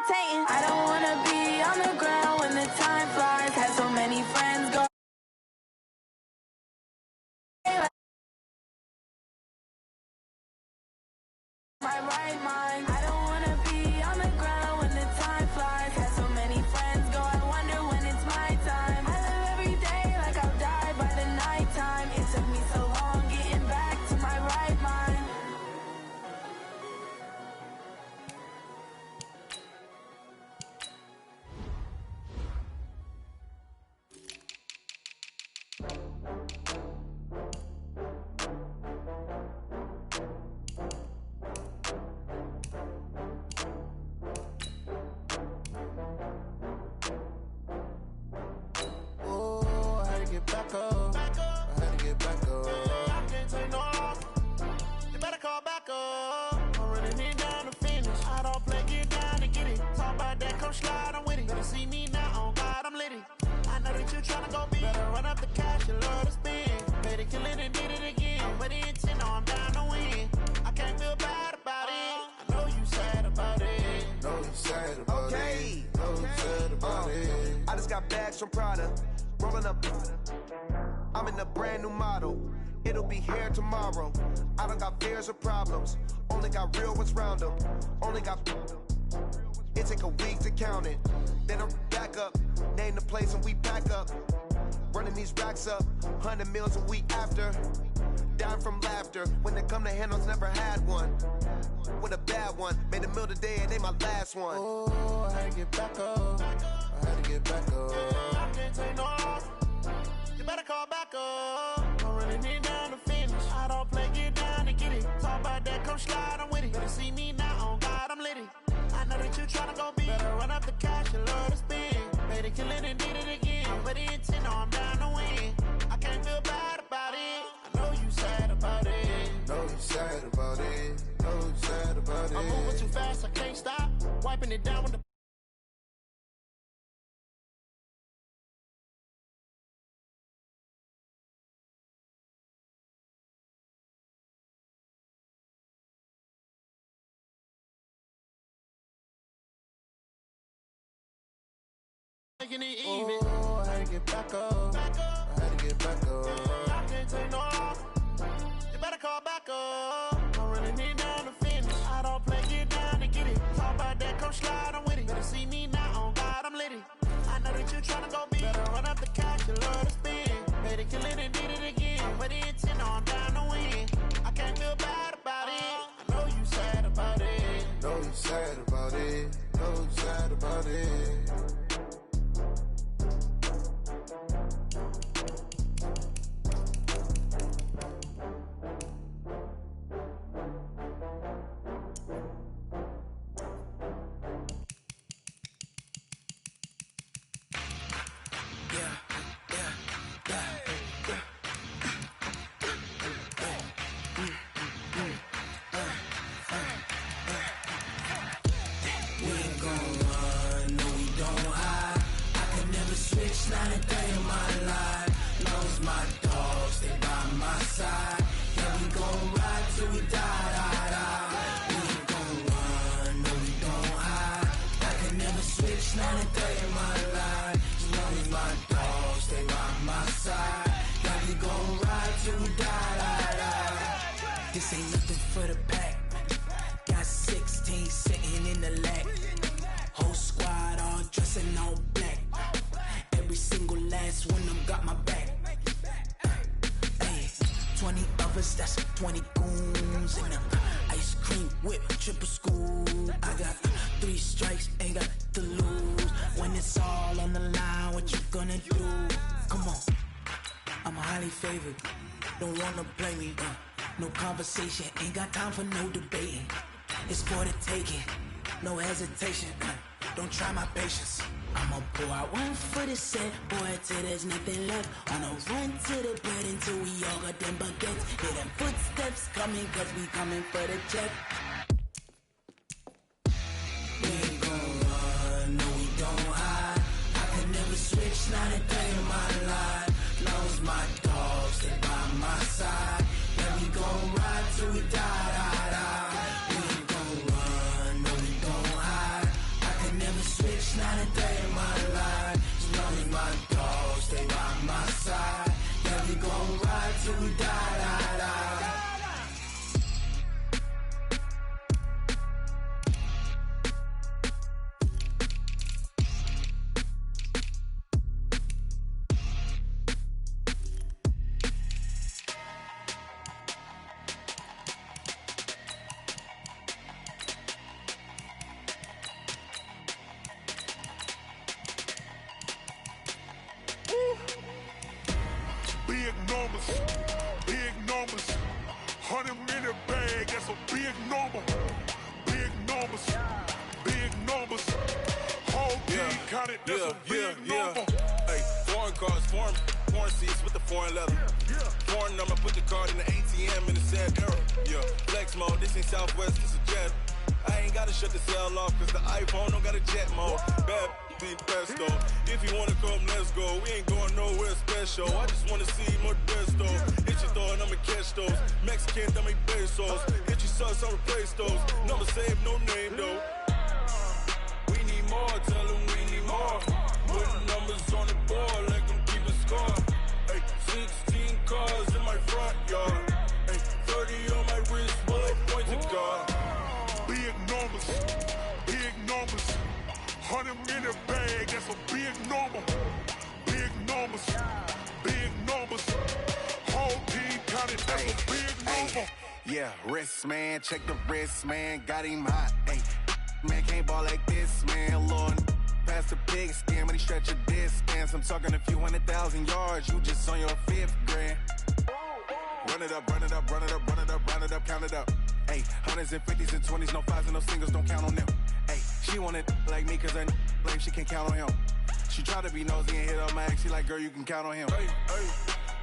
levitating. I don't wanna be on the ground when the time flies. Had so many friends go my right mind. I don't wanna be on the ground when the time flies. Had so many friends go, I wonder when it's my time. I live every day like I'll die by the nighttime. It took me so long getting back to my right mind. Back up. I had to get back up. I can't take no loss. You better call back up. I'm running it down to finish. I don't play, get down and get it. Talk about that, come slide, I'm with it. Better see me now, on God, I'm litty. I know that you tryna go big. Better run up the cash, you love to spend. Made it, kill it, and did it again. But the intent, no, I'm down to win. I can't feel bad about it. I know you sad about it. Know you sad about it. Know you sad about it. I just got bags from Prada. Rolling up, I'm in a brand new model. It'll be here tomorrow. I don't got fears or problems. Only got real ones round them. Only got. It take a week to count it. Then I'm back up. Name the place and we pack up. Running these racks up. 100 meals a week after. Dying from laughter. When it come to handles, never had one. With a bad one. Made a meal today and they my last one. Oh, I had to get back up. I had to get back up. I can't take no loss. You better call back up. I'm running it down to finish. I don't play, get down and get it. Talk about that, come slide, I'm with it. Better see me now, on God, I'm litty. I know that you tryna go big. Better run up the cash, you love to spend. Made it, kill it, and did it again. But the intent, no, I'm down to win. I can't feel bad about it. I know you sad about it. Know you sad about it. Know you sad about it. I'm moving too fast, I can't stop. Wiping it down with the making it even. Oh, I had to get back up. I had to get back up. I can't take no loss. You better call back up. I'm running it down to finish. I don't play, get down and get it. Talk about that, come slide, I'm with it. Better see me now, on God, I'm litty. I know that you tryna go big. Better run up the cash, you love to spend. Made it, kill it, and did it again. But the intent, no, I'm down to win. I can't feel bad about it. I know you sad about it. Know you sad about it. Know you sad about it. Not a day in my life. Knows my dogs, they by my side. Yeah, we gon' ride till we die. We ain't gon' run, no, we don't hide. I can never switch, not a day in my life. Knows my dogs, they by my side. Yeah, we gon' ride till we die. This ain't nothing for the pack. Got 16 sitting in the lag. Whole squad all dressing all black. Every single last one of them got my back. Hey, 20 of us, that's 20 goons. And ice cream whip, triple scoop. I got 3 strikes, ain't got to lose. When it's all on the line, what you gonna do? Come on, I'm highly favored. Don't wanna play me, no conversation. Ain't got time for no debating. It's for the taking, no hesitation. Don't try my patience. I'ma pour out one for the set, boy, till there's nothing left. On a run to the bread until we all got them baguettes. Hear them footsteps coming, cause we coming for the check. We ain't gon' run, no, we don't hide. I can never switch, not a day in my life. Knows my dogs, they by my side. Yeah, we gon' ride till we die. We ain't gon' run, no, we don't hide. I can Hey, foreign cars, foreign seats with the foreign leather. Foreign number, put the card in the ATM in the sad era. Yeah, flex mode, this ain't Southwest, this a jet. I ain't gotta shut the cell off, cause the iPhone don't got a jet mode. Bad be pesto. If you wanna come, let's go. We ain't going nowhere special. I just wanna see more pesto. Hit your thought, I'ma catch those. Mexican, dame pesos. Hit your sus, I'll replace those. Number saved, no name though. We need more, tell them we need more. Putting numbers on the board, like them keep a score. Hey, 16 cars in my front yard. Hey, 30 on my wrist, bullet point to God. Big numbers, big numbers. 100 in the bag, that's a big number. Big numbers, big numbers. Whole team counted, that's a big number. Yeah, wrist, man, check the wrist, man. Got him hot, ayy. Man, can't ball like this, man. Lord, past the pig skin, but he stretch a distance. I'm talking a few 100,000 yards. You just on your 5th grand. Run it up, run it up, run it up, run it up, run it up, count it up. Ayy, 100s and 50s and 20s, no 5s and no singles, don't count on them. Ayy, she want it like me, cause I blame she can't count on him. She try to be nosy and hit up my ex, she like, girl, you can count on him. Hey, hey,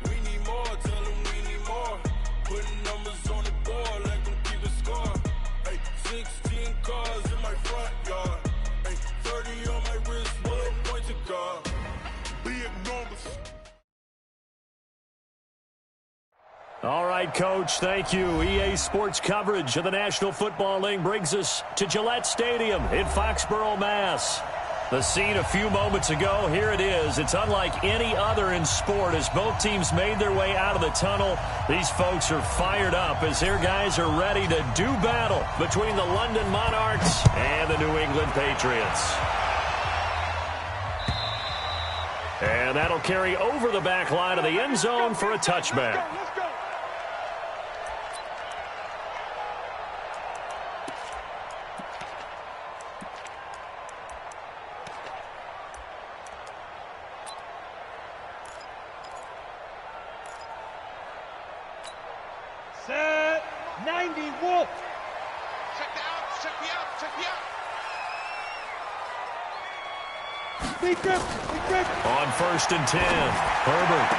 we need more, tell them we need more. Putting numbers on the board, like them keep a score. Hey, 16 cars in my front yard. Hey, 30 on my wrist, bullet point to God. Big numbers. All right, Coach, thank you. EA Sports coverage of the National Football League brings us to Gillette Stadium in Foxborough, Mass. The scene a few moments ago, here it is. It's unlike any other in sport as both teams made their way out of the tunnel. These folks are fired up as their guys are ready to do battle between the London Monarchs and the New England Patriots. And that'll carry over the back line of the end zone for a touchback. Set 90 Wolf. Check me out, check me out, check me out. On 1st and 10, Herbert.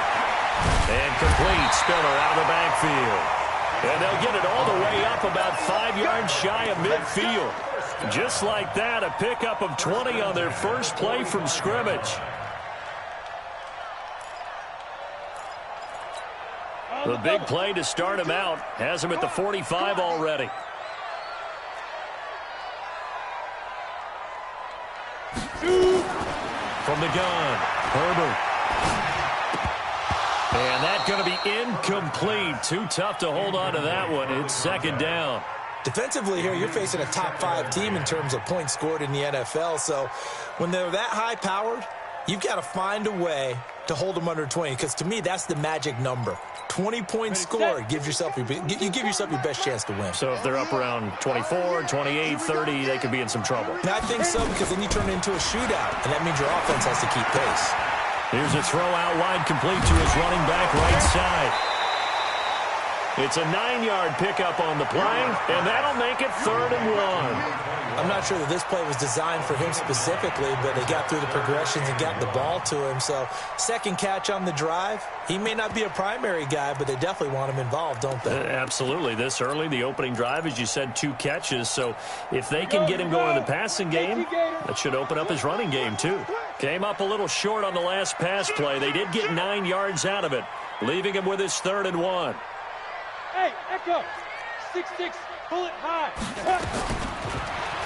And complete, Spiller out of the backfield. And they'll get it all the way up about 5 yards shy of midfield. Just like that, a pickup of 20 on their first play from scrimmage. The big play to start him out has him at the 45 already. From the gun, Herbert. And that's going to be incomplete. Too tough to hold on to that one. It's 2nd down. Defensively here, you're facing a top 5 team in terms of points scored in the NFL. So when they're that high-powered, you've got to find a way to hold them under 20. Because to me, that's the magic number. 20 points scored gives yourself you give yourself your best chance to win. So if they're up around 24, 28, 30, they could be in some trouble. And I think so, because then you turn it into a shootout, and that means your offense has to keep pace. Here's a throw out wide, complete to his running back right side. It's a 9-yard pickup on the play, and that'll make it 3rd and 1. I'm not sure that this play was designed for him specifically, but they got through the progressions and got the ball to him. So 2nd catch on the drive. He may not be a primary guy, but they definitely want him involved, don't they? Absolutely. This early, the opening drive, as you said, 2 catches. So if they can get him going in the passing game, that should open up his running game too. Came up a little short on the last pass play. They did get 9 yards out of it, leaving him with his 3rd and 1. Hey, Echo. 6'6", pull it high.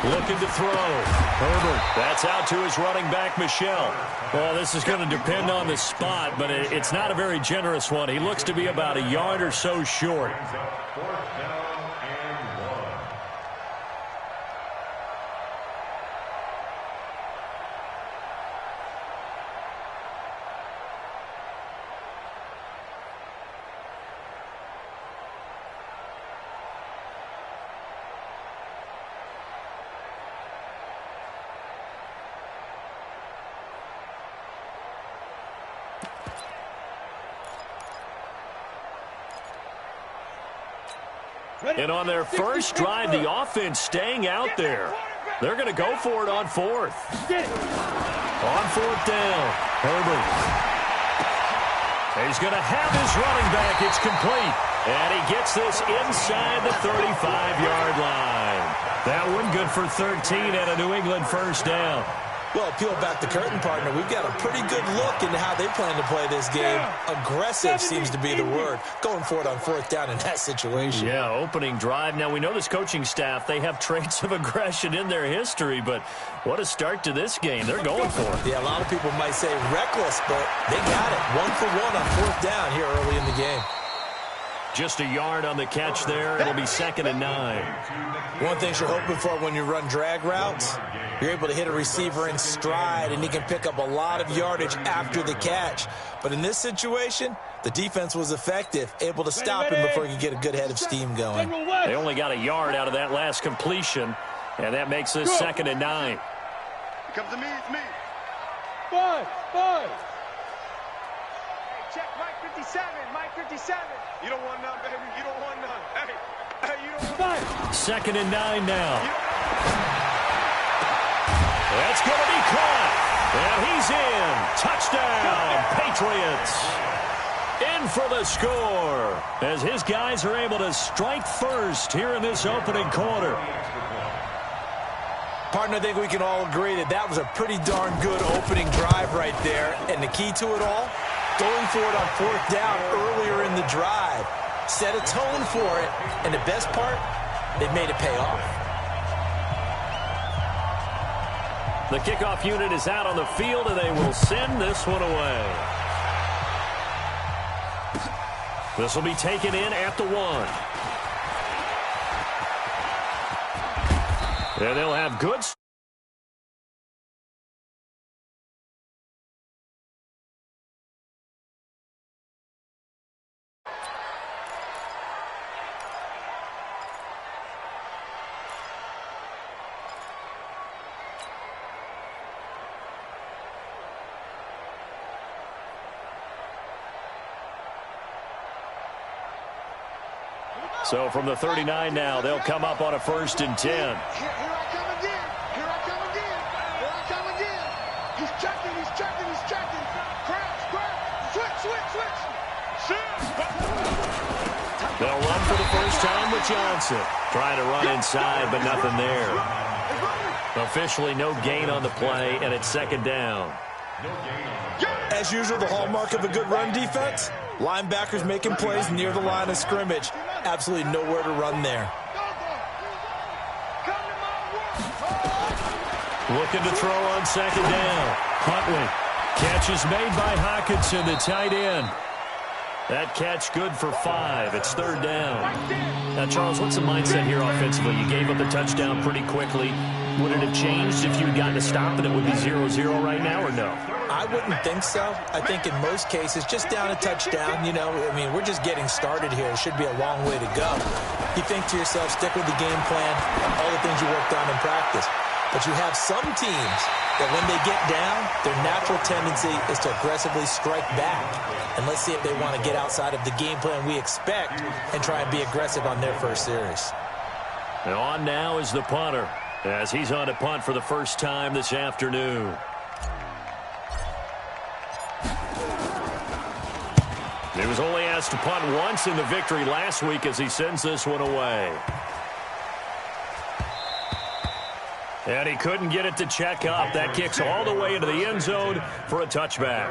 Looking to throw. Herbert, that's out to his running back, Michel. Well, this is going to depend on the spot, but it's not a very generous one. He looks to be about a yard or so short. And on their first drive, the offense staying out there. They're going to go for it on fourth. On fourth down, Herbert. He's going to have his running back. It's complete. And he gets this inside the 35-yard line. That one good for 13 and a New England first down. Well, peel back the curtain, partner. We've got a pretty good look into how they plan to play this game. Aggressive seems to be the word. Going for it on fourth down in that situation. Yeah, opening drive. Now, we know this coaching staff, they have traits of aggression in their history, but what a start to this game. They're going for it. Yeah, a lot of people might say reckless, but they got it. 1 for 1 on fourth down here early in the game. Just a yard on the catch there. It'll be 2nd and 9. One thing you're hoping for when you run drag routes, you're able to hit a receiver in stride, and he can pick up a lot of yardage after the catch. But in this situation, the defense was effective, able to stop him before he could get a good head of steam going. They only got a yard out of that last completion, and that makes this 2nd and 9. Here comes to me, it's me. 5. Hey, check Mike 57, Mike 57. You don't want none, baby. You don't want none. Hey, you don't want none. 2nd and 9 now. That's going to be caught. And he's in. Touchdown, Patriots. In for the score as his guys are able to strike first here in this opening quarter. Partner, I think we can all agree that that was a pretty darn good opening drive right there. And the key to it all, going for it on fourth down earlier in the drive. Set a tone for it. And the best part, they made it pay off. The kickoff unit is out on the field, and they will send this one away. This will be taken in at the 1. And they'll have good. So from the 39 now, they'll come up on a 1st and 10. Here I come again. Here I come again. Here I come again. He's checking, he's checking, he's checking. Crouch. Switch. They'll run for the first time with Johnson. Trying to run inside, but nothing there. Officially no gain on the play, and it's 2nd down. As usual, the hallmark of a good run defense, linebackers making plays near the line of scrimmage. Absolutely nowhere to run there. Looking to throw on 2nd down. Huntley. Catch is made by Hockenson, the tight end. That catch good for 5. It's 3rd down. Now, Charles, what's the mindset here offensively? You gave up the touchdown pretty quickly. Would it have changed if you had gotten a stop and it would be 0-0 right now, or no? I wouldn't think so. I think in most cases, just down a touchdown, we're just getting started here. It should be a long way to go. You think to yourself, stick with the game plan, all the things you worked on in practice. But you have some teams that when they get down, their natural tendency is to aggressively strike back. And let's see if they want to get outside of the game plan we expect and try and be aggressive on their first series. And on now is the punter, as he's on to punt for the first time this afternoon. He was only asked to punt once in the victory last week as he sends this one away. And he couldn't get it to check up. That kicks all the way into the end zone for a touchback.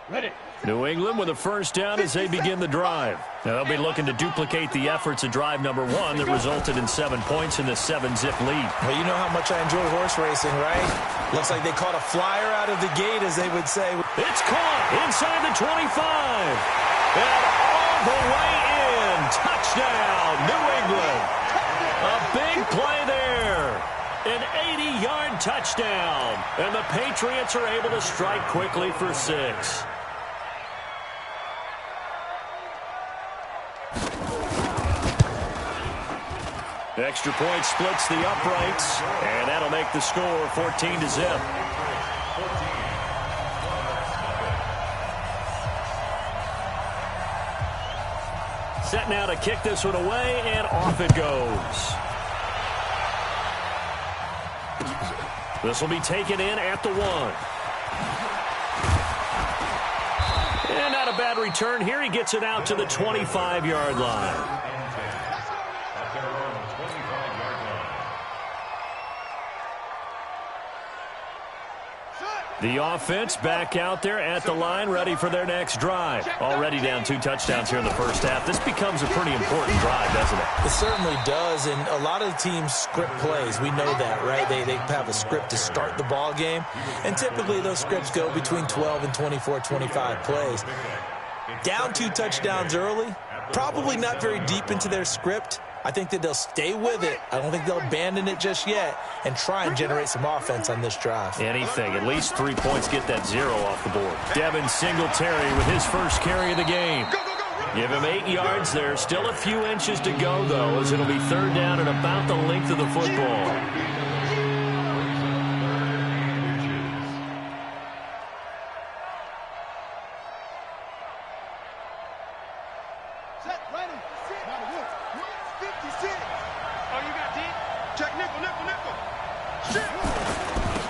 Ready. New England with a first down as they begin the drive. Now they'll be looking to duplicate the efforts of drive number 1 that resulted in 7 points in the 7-zip lead. Well, you know how much I enjoy horse racing, right? Looks like they caught a flyer out of the gate, as they would say. It's caught inside the 25. And all the way in. Touchdown, New England. A big play there. An 80-yard touchdown. And the Patriots are able to strike quickly for 6. Extra point splits the uprights, and that'll make the score 14-0. Set now to kick this one away, and off it goes. This will be taken in at the 1. And not a bad return here. He gets it out to the 25-yard line. The offense back out there at the line, ready for their next drive. Already down 2 touchdowns here in the first half. This becomes a pretty important drive, doesn't it? It certainly does, and a lot of the teams script plays. We know that, right? They have a script to start the ball game, and typically those scripts go between 12 and 24, 25 plays. Down 2 touchdowns early, probably not very deep into their script. I think that they'll stay with it. I don't think they'll abandon it just yet and try and generate some offense on this drive. Anything. At least 3 points, get that 0 off the board. Devin Singletary with his first carry of the game. Give him 8 yards there. Still a few inches to go, though, as it'll be 3rd down and about the length of the football.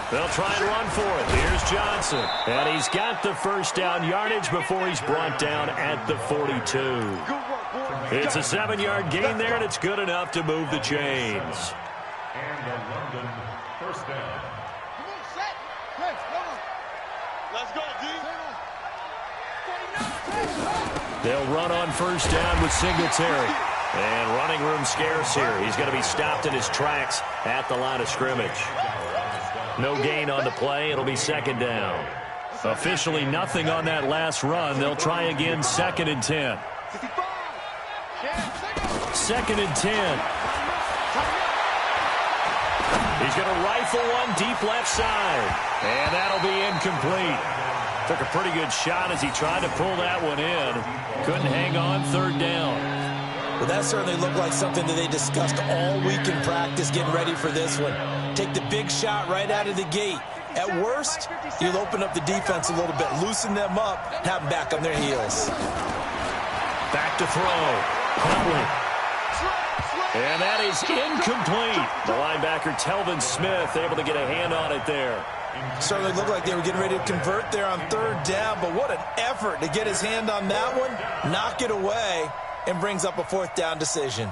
They'll try and run for it. Here's Johnson. And he's got the first down yardage before he's brought down at the 42. It's a 7-yard gain there, and it's good enough to move the chains. And the London first down. Let's go, D. They'll run on first down with Singletary. And running room scarce here. He's going to be stopped in his tracks at the line of scrimmage. No gain on the play. It'll be 2nd down. Officially nothing on that last run. They'll try again, 2nd and 10. 2nd and 10. He's going to rifle one deep left side. And that'll be incomplete. Took a pretty good shot as he tried to pull that one in. Couldn't hang on, 3rd down. Well, that certainly looked like something that they discussed all week in practice, getting ready for this one. Take the big shot right out of the gate. At worst, you'll open up the defense a little bit, loosen them up, have them back on their heels. Back to throw. Huntley. And that is incomplete. The linebacker, Telvin Smith, able to get a hand on it there. Certainly looked like they were getting ready to convert there on 3rd down, but what an effort to get his hand on that one, knock it away, and brings up a 4th down decision.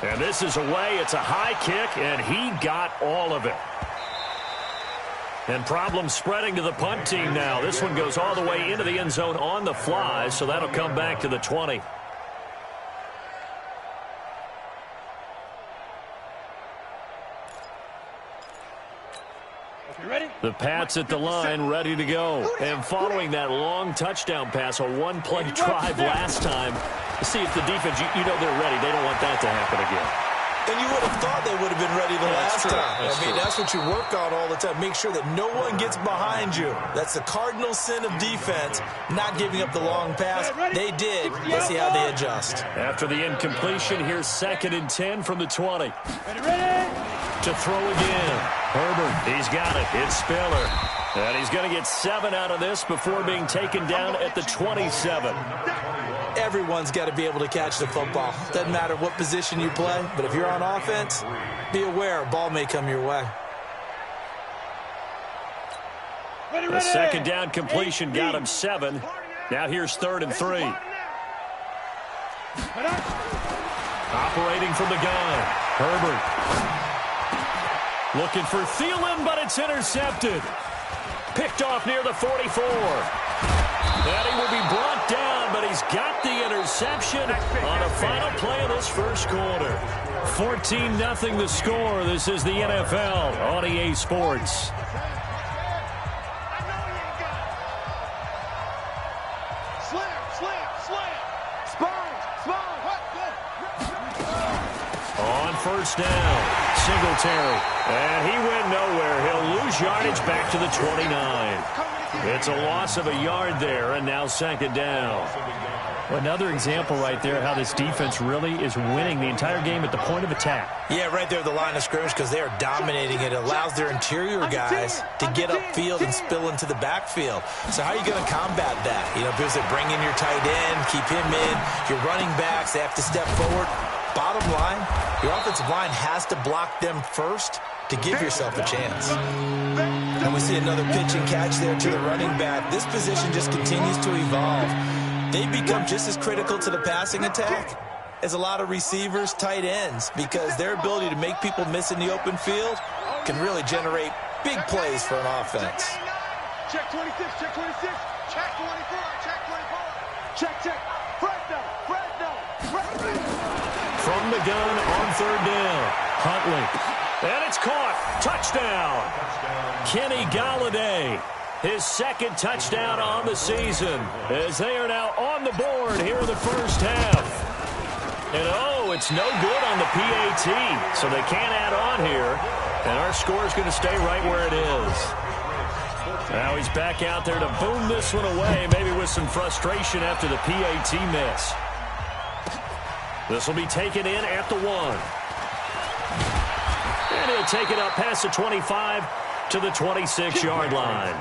And this is away. It's a high kick, and he got all of it. And problems spreading to the punt team now. This one goes all the way into the end zone on the fly, so that'll come back to the 20. The Pats at the line, ready to go. And following that long touchdown pass, a 1-play drive last time, see if the defense, you know they're ready. They don't want that to happen again. And you would have thought they would have been ready the last time. That's what you work on all the time. Make sure that no one gets behind you. That's the cardinal sin of defense, not giving up the long pass. They did. Let's see how they adjust. After the incompletion, here's 2nd and 10 from the 20. To throw again. Herbert, he's got it. It's Spiller. And he's going to get 7 out of this before being taken down at the 27. Everyone's got to be able to catch the football. Doesn't matter what position you play, but if you're on offense, be aware a ball may come your way. A 2nd down completion got him 7. Now here's 3rd and 3. Operating from the gun. Herbert. Looking for Thielen, but it's intercepted. Picked off near the 44. And he will be brought down, but he's got the interception on the final play of this first quarter. 14-0 the score. This is the NFL on EA Sports. On first down. Singletary, and he went nowhere. He'll lose yardage back to the 29. It's a loss of a yard there, and now 2nd down. Another example right there how this defense really is winning the entire game at the point of attack. Yeah, right there at the line of scrimmage because they are dominating it. It allows their interior guys to get upfield and spill into the backfield. So how are you going to combat that? Because they bring in your tight end, keep him in. Your running backs, they have to step forward. Bottom line, your offensive line has to block them first to give yourself a chance. And we see another pitch and catch there to the running back. This position just continues to evolve. They become just as critical to the passing attack as a lot of receivers, tight ends, because their ability to make people miss in the open field can really generate big plays for an offense. Check 26, check 26, check 24, check 24. Check. Fred down. From the gun on third down. Huntley. And it's caught. Touchdown. Kenny Golladay. His second touchdown on the season as they are now on the board here in the first half. And it's no good on the PAT, so they can't add on here. And our score is going to stay right where it is. Now he's back out there to boom this one away, maybe with some frustration after the PAT miss. This will be taken in at the 1. And he'll take it up past the 25 to the 26-yard line.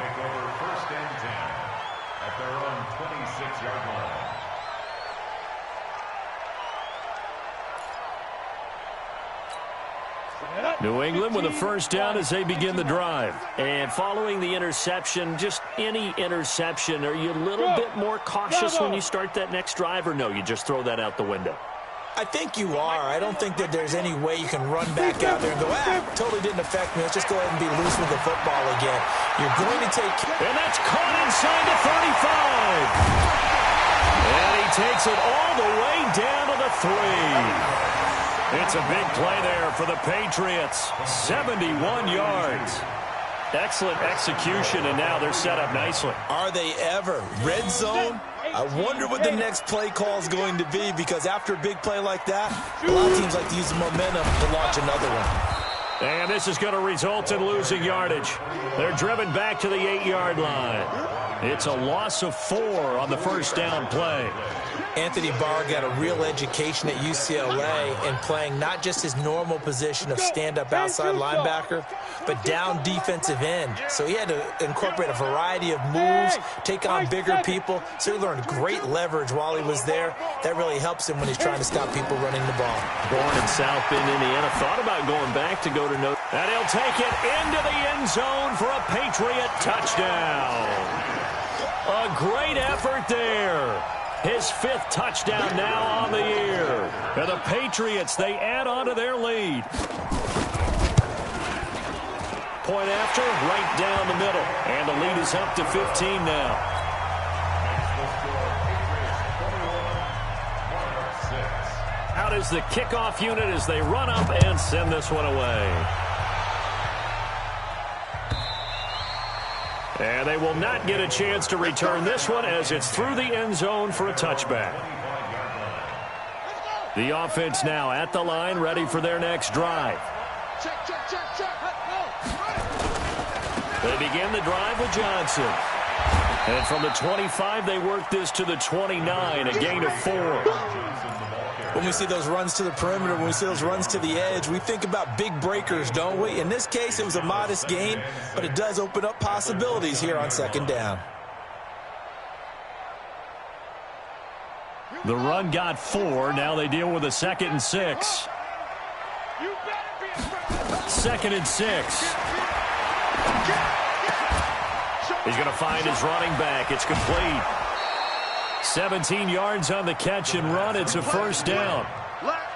New England with a first down as they begin the drive. And following the interception, just any interception, are you a little bit more cautious when you start that next drive, or no, you just throw that out the window? I think you are. I don't think that there's any way you can run back out there and go, totally didn't affect me. Let's just go ahead and be loose with the football again. You're going to take... And that's caught inside the 35. And he takes it all the way down to the 3. It's a big play there for the Patriots. 71 yards. Excellent execution, and now they're set up nicely. Are they ever? Red zone? I wonder what the next play call is going to be, because after a big play like that, a lot of teams like to use the momentum to launch another one. And this is going to result in losing yardage. They're driven back to the 8-yard line. It's a loss of 4 on the first down play. Anthony Barr got a real education at UCLA in playing not just his normal position of stand-up outside linebacker, but down defensive end. So he had to incorporate a variety of moves, take on bigger people. So he learned great leverage while he was there. That really helps him when he's trying to stop people running the ball. Born in South Bend, Indiana, thought about going back to go to Notre Dame. And he'll take it into the end zone for a Patriot touchdown. A great effort there. His 5th touchdown now on the year. And the Patriots, they add on to their lead. Point after, right down the middle. And the lead is up to 15 now. Out is the kickoff unit as they run up and send this one away. And they will not get a chance to return this one as it's through the end zone for a touchback. The offense now at the line, ready for their next drive. They begin the drive with Johnson. And from the 25, they work this to the 29, a gain of 4. When we see those runs to the perimeter, when we see those runs to the edge, we think about big breakers, don't we? In this case, it was a modest gain, but it does open up possibilities here on second down. The run got 4. Now they deal with a 2nd and 6. 2nd and 6. He's going to find his running back. It's complete. 17 yards on the catch and run. It's a first down.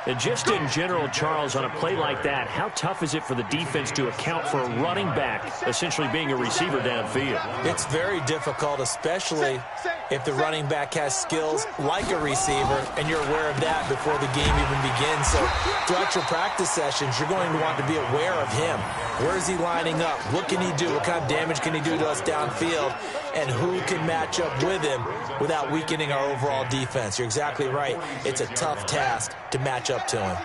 And just in general, Charles, on a play like that, how tough is it for the defense to account for a running back essentially being a receiver downfield? It's very difficult, especially if the running back has skills like a receiver, and you're aware of that before the game even begins. So throughout your practice sessions, you're going to want to be aware of him. Where is he lining up? What can he do? What kind of damage can he do to us downfield? And who can match up with him without weakening our overall defense? You're exactly right. It's a tough task to match up to him.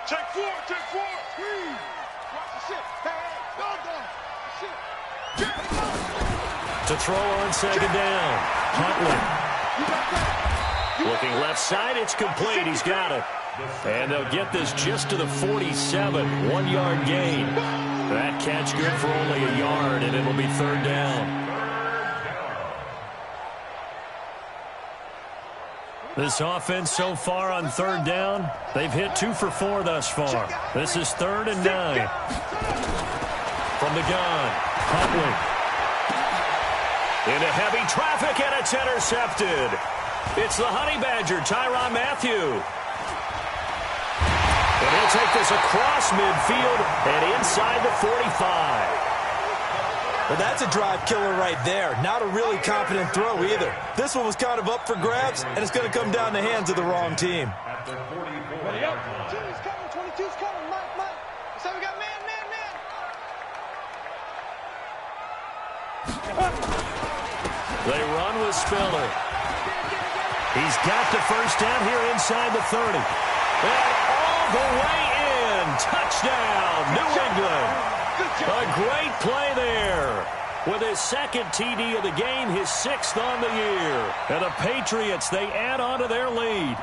Check 4, check 4. Watch the shit. Hey, go. Shit. To throw on second down. Huntley. Looking left side, it's complete. He's got it. And they'll get this just to the 47. 1-yard gain. That catch good for only a yard, and it'll be third down. This offense so far on third down, they've hit 2 for 4 thus far. This is 3rd and 9. From the gun, Huntley. Into heavy traffic, and it's intercepted. It's the Honey Badger, Tyrann Mathieu. And he'll take this across midfield and inside the 45. Well, that's a drive killer right there. Not a really confident throw either. This one was kind of up for grabs, and it's going to come down the hands of the wrong team. Ready up. 22's coming, 22's coming. Mike. So we got man. They run with Spiller. He's got the first down here inside the 30. And all the way in. Touchdown, New England. A great play there. With his second TD of the game, his 6th on the year. And the Patriots, they add on to their lead.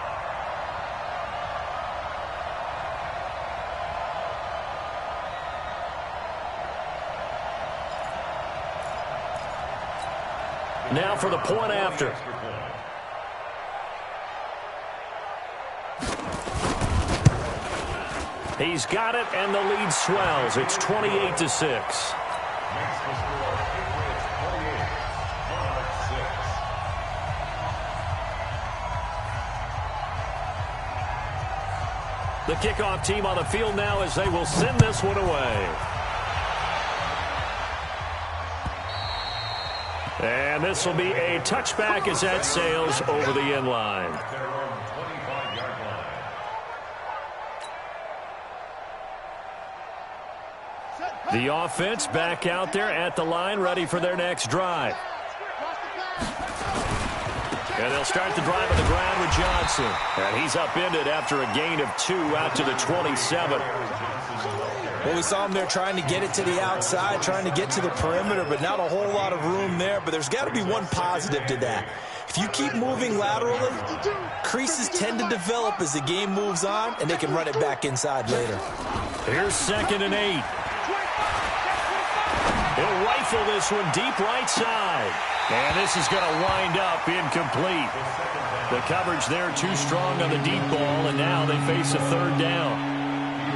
Now for the point after. He's got it, and the lead swells. It's 28-6. The kickoff team on the field now as they will send this one away. And this will be a touchback as that sails over the end line. The offense back out there at the line, ready for their next drive. And they'll start the drive on the ground with Johnson. And he's upended after a gain of 2 out to the 27. Well, we saw him there trying to get it to the outside, trying to get to the perimeter, but not a whole lot of room there. But there's got to be one positive to that. If you keep moving laterally, creases tend to develop as the game moves on, and they can run it back inside later. Here's 2nd and 8. He'll rifle this one deep right side. And this is going to wind up incomplete. The coverage there too strong on the deep ball, and now they face a 3rd down.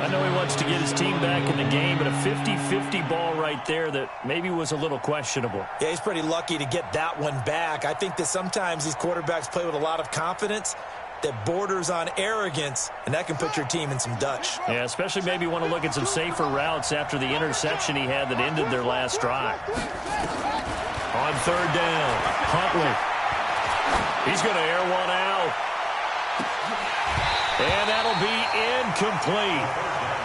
I know he wants to get his team back in the game, but a 50-50 ball right there that maybe was a little questionable. Yeah, he's pretty lucky to get that one back. I think that sometimes these quarterbacks play with a lot of confidence that borders on arrogance, and that can put your team in some Dutch. Yeah, especially maybe want to look at some safer routes after the interception he had that ended their last drive. On 3rd down, Huntley. He's going to air one out. And that'll be incomplete.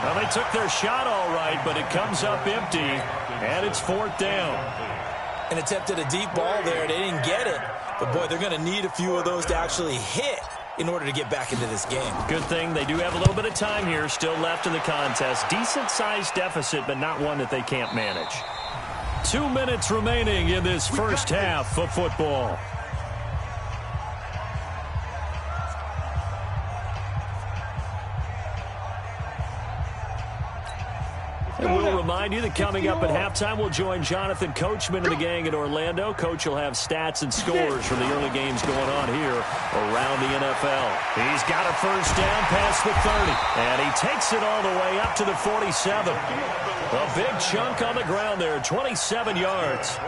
Well, they took their shot all right, but it comes up empty, and it's 4th down. And attempted a deep ball there. They didn't get it. But, boy, they're going to need a few of those to actually hit in order to get back into this game. Good thing they do have a little bit of time here still left in the contest. Decent-sized deficit, but not one that they can't manage. 2 minutes remaining in this first half of football. And we'll remind you that coming up at halftime, we'll join Jonathan Coachman and the gang in Orlando. Coach will have stats and scores from the early games going on here around the NFL. He's got a first down past the 30, and he takes it all the way up to the 47. A big chunk on the ground there, 27 yards.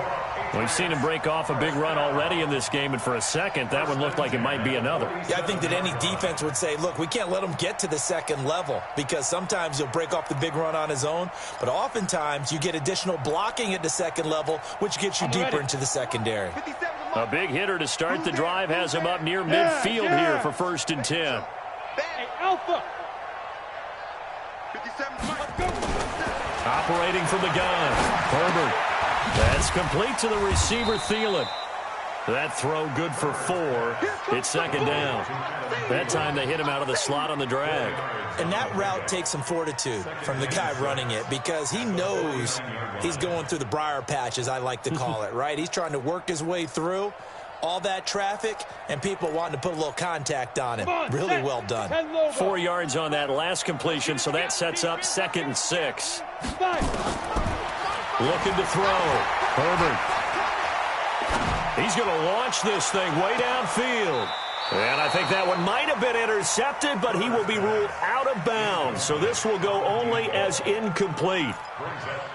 We've seen him break off a big run already in this game, and for a second, that one looked like it might be another. Yeah, I think that any defense would say, look, we can't let him get to the second level, because sometimes he'll break off the big run on his own, but oftentimes you get additional blocking at the second level, which gets you deeper into the secondary. A big hitter to start the drive has him up near midfield here for 1st and 10. Alpha. Operating from the gun, Herbert. That's complete to the receiver, Thielen. That throw good for 4. It's second down. That time they hit him out of the slot on the drag. And that route takes some fortitude from the guy running it because he knows he's going through the briar patch, as I like to call it, right? He's trying to work his way through all that traffic and people wanting to put a little contact on him. Really well done. 4 yards on that last completion, so that sets up 2nd and 6. Looking to throw. Herbert. He's going to launch this thing way downfield. And I think that one might have been intercepted, but he will be ruled out of bounds. So this will go only as incomplete.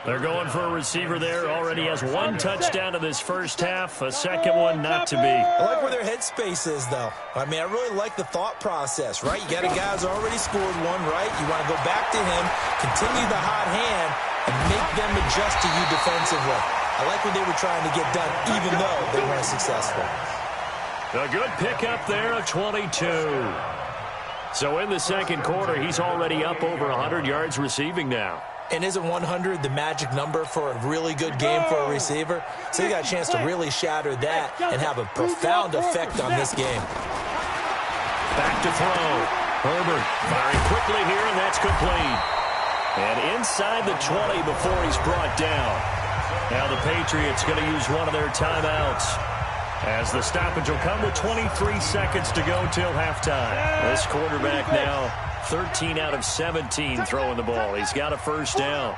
They're going for a receiver there. Already has 1 touchdown in this first half. A second one not to be. I like where their headspace is, though. I mean, I really like the thought process, right? You got a guy who's already scored one, right? You want to go back to him, continue the hot hand, and make them adjust to you defensively. I like what they were trying to get done, even though they weren't successful. A good pickup there, a 22. So in the second quarter, he's already up over 100 yards receiving now. And isn't 100 the magic number for a really good game for a receiver? So he got a chance to really shatter that and have a profound effect on this game. Back to throw. Herbert firing quickly here, and that's complete. And inside the 20 before he's brought down. Now the Patriots going to use one of their timeouts, as the stoppage will come with 23 seconds to go till halftime. This quarterback now 13 out of 17 throwing the ball. He's got a first down.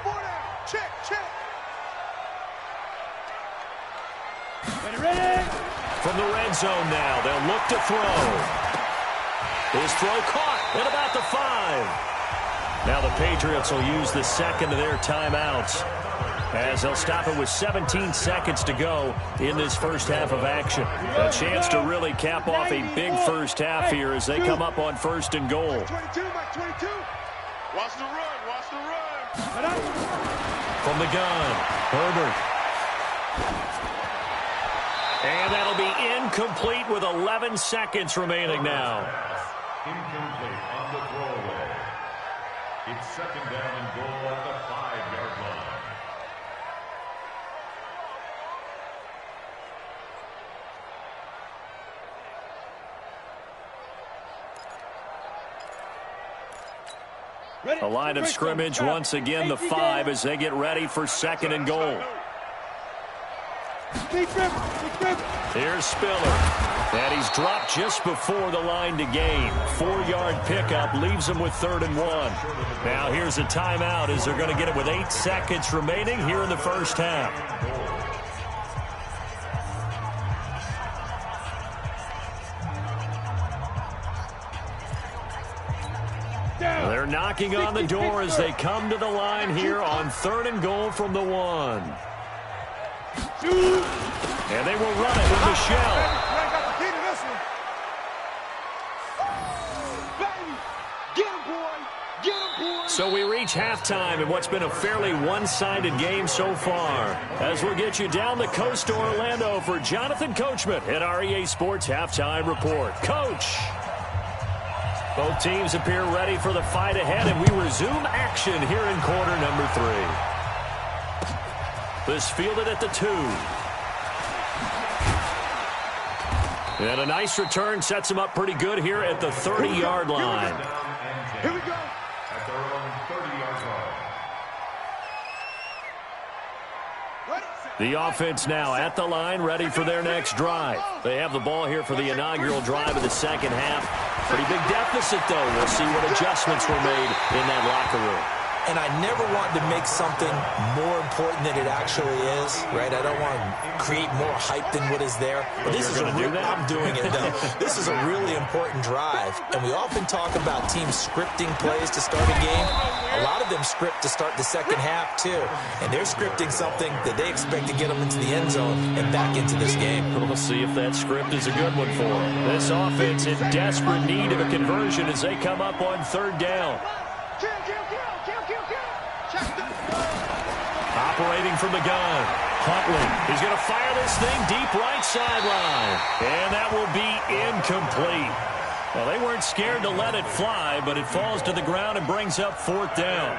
From the red zone now, they'll look to throw. His throw caught at about the 5. Now the Patriots will use the second of their timeouts, as they'll stop it with 17 seconds to go in this first half of action. A chance to really cap off a big first half here as they come up on 1st and goal. 22, watch the run, watch the run. From the gun, Herbert. And that'll be incomplete with 11 seconds remaining now. Incomplete on the throwaway. It's second down and goal at the 5-yard line. A line of scrimmage once again, the 5, as they get ready for 2nd and goal. Here's Spiller. And he's dropped just before the line to gain. 4-yard pickup leaves him with 3rd and 1. Now here's a timeout as they're going to get it with 8 seconds remaining here in the first half. They're knocking on the door as they come to the line here on 3rd and goal from the 1. And they will run it with Michelle. So we reach halftime in what's been a fairly one-sided game so far. As we'll get you down the coast to Orlando for Jonathan Coachman at our EA Sports Halftime Report. Coach! Both teams appear ready for the fight ahead, and we resume action here in quarter number 3. This fielded at the 2. And a nice return sets him up pretty good here at the 30-yard line. Here we go. At their own 30-yard line. The offense now at the line, ready for their next drive. They have the ball here for the inaugural drive of the second half. Pretty big deficit, though. We'll see what adjustments were made in that locker room. And I never want to make something more important than it actually is, right? I don't want to create more hype than what is there. But this is I'm doing it, though. This is a really important drive. And we often talk about teams scripting plays to start a game. A lot of them script to start the second half, too. And they're scripting something that they expect to get them into the end zone and back into this game. We'll see if that script is a good one for them. This offense in desperate need of a conversion as they come up on 3rd down. Operating from the gun, Huntley. He's going to fire this thing deep right sideline. And that will be incomplete. Well, they weren't scared to let it fly, but it falls to the ground and brings up 4th down.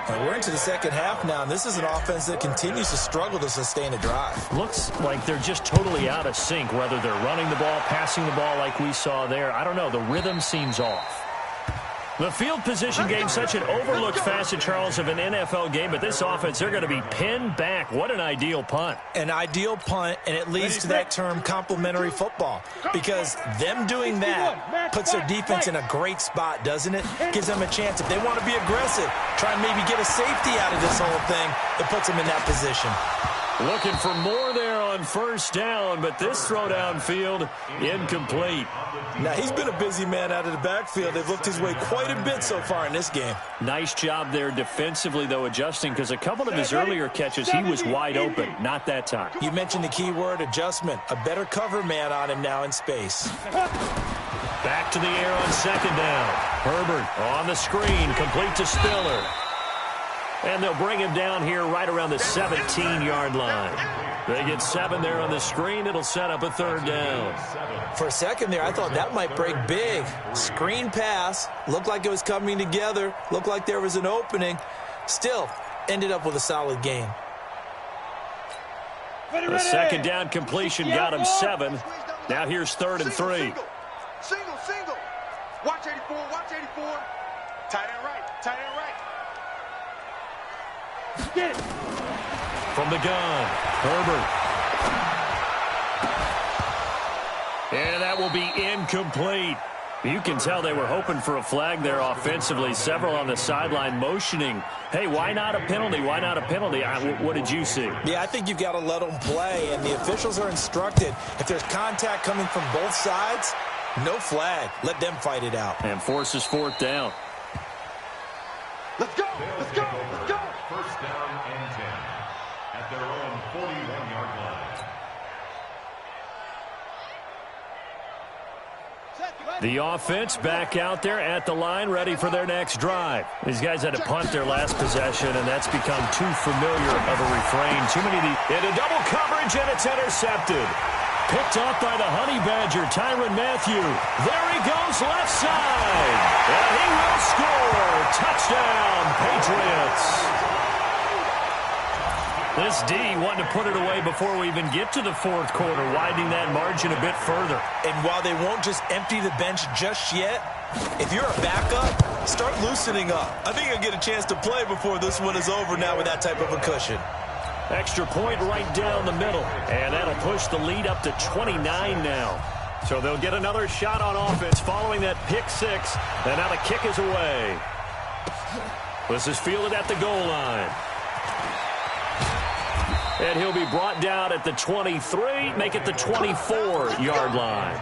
We're into the second half now, and this is an offense that continues to struggle to sustain a drive. Looks like they're just totally out of sync, whether they're running the ball, passing the ball like we saw there. I don't know. The rhythm seems off. The field position game, such an overlooked facet, Charles, of an NFL game, but this offense, they're going to be pinned back. What an ideal punt. An ideal punt, and it leads to that term complementary football, because them doing that puts their defense in a great spot, doesn't it? Gives them a chance. If they want to be aggressive, try and maybe get a safety out of this whole thing, it puts them in that position. Looking for more there on first down, but this throw downfield incomplete. Now, he's been a busy man out of the backfield. They've looked his way quite a bit so far in this game. Nice job there defensively, though, adjusting, because a couple of his earlier catches, he was wide open. Not that time. You mentioned the key word, adjustment. A better cover man on him now in space. Back to the air on second down. Herbert on the screen, complete to Spiller. And they'll bring him down here right around the 17-yard line. They get 7 there on the screen. It'll set up a third down. For a second there, I thought that might break big. Screen pass. Looked like it was coming together. Looked like there was an opening. Still, ended up with a solid game. The second down completion got him 7. Now here's 3rd and 3. Single. Watch 84. Tight end right. Get it. From the gun, Herbert. And that will be incomplete. You can tell they were hoping for a flag there offensively. Several on the sideline motioning, hey, why not a penalty? Why not a penalty? What did you see? Yeah, I think you've got to let them play, and the officials are instructed. If there's contact coming from both sides, no flag. Let them fight it out. And forces 4th down. Let's go. First down and 10 at their own 41-yard line. The offense back out there at the line, ready for their next drive. These guys had to punt their last possession, and that's become too familiar of a refrain. Too many of the into double coverage, and it's intercepted. Picked off by the Honey Badger, Tyrann Mathieu. There he goes, left side. And he will score. Touchdown, Patriots. This D wanting to put it away before we even get to the 4th quarter, widening that margin a bit further. And while they won't just empty the bench just yet, if you're a backup, start loosening up. I think you'll get a chance to play before this one is over now with that type of a cushion. Extra point right down the middle, and that'll push the lead up to 29 now. So they'll get another shot on offense following that pick 6, and now the kick is away. This is fielded at the goal line. And he'll be brought down at the 23, make it the 24-yard line.